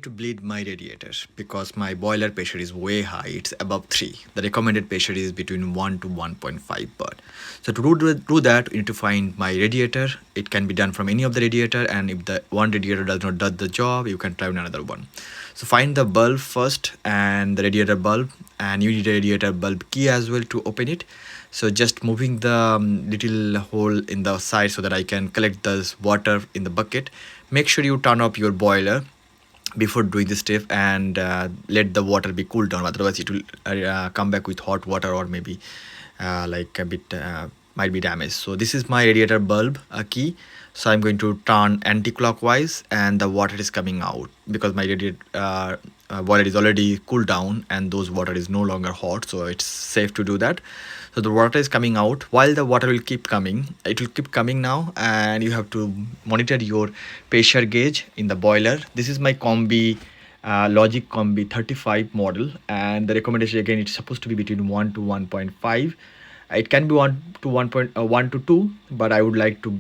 To bleed my radiator because my boiler pressure is way high. It's above 3. The recommended pressure is between 1 to 1.5 bar. So to do that, you need to find my radiator. It can be done from any of the radiator, and if the one radiator does not do the job, you can try another one. So find the bulb first and the radiator bulb, and you need a radiator bulb key as well to open it. So just moving the little hole in the side so that I can collect this water in the bucket. Make sure you turn off your boiler before doing this step, and let the water be cooled down, otherwise it will come back with hot water, or maybe like a bit might be damaged. So this is my radiator bulb key. So I'm going to turn anti-clockwise, and the water is coming out because my radiator boiler is already cooled down and those water is no longer hot, so it's safe to do that. So the water is coming out. While the water will keep coming, it will keep coming now, and you have to monitor your pressure gauge in the boiler. This is my combi logic combi 35 model, and the recommendation again, it's supposed to be between 1 to 1.5. It can be 1 to 1 to 2, but I would like to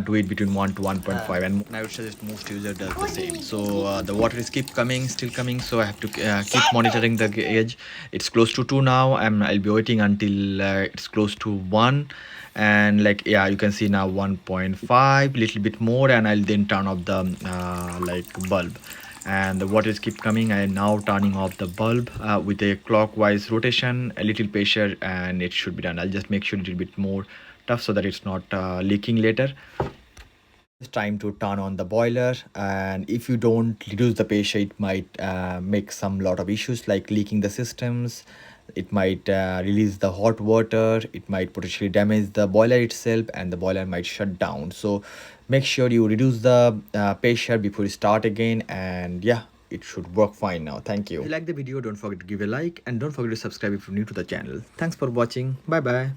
do it between 1 to 1.5, and I would suggest most user does the same. So the water is keep coming, still coming, so I have to keep monitoring the gauge. It's close to 2 now, and I'll be waiting until it's close to 1. And like, yeah, you can see now 1.5, little bit more, and I'll then turn off the like bulb, and the waters keep coming. I am now turning off the bulb with a clockwise rotation, a little pressure, and it should be done. I'll just make sure a little bit more tough so that it's not leaking later. It's time to turn on the boiler, and if you don't reduce the pressure, it might make some lot of issues like leaking the systems. It might release the hot water. It might potentially damage the boiler itself, and the boiler might shut down. So make sure you reduce the pressure before you start again, and yeah, it should work fine now. Thank you. If you like the video, don't forget to give a like, and don't forget to subscribe if you're new to the channel. Thanks for watching. Bye bye.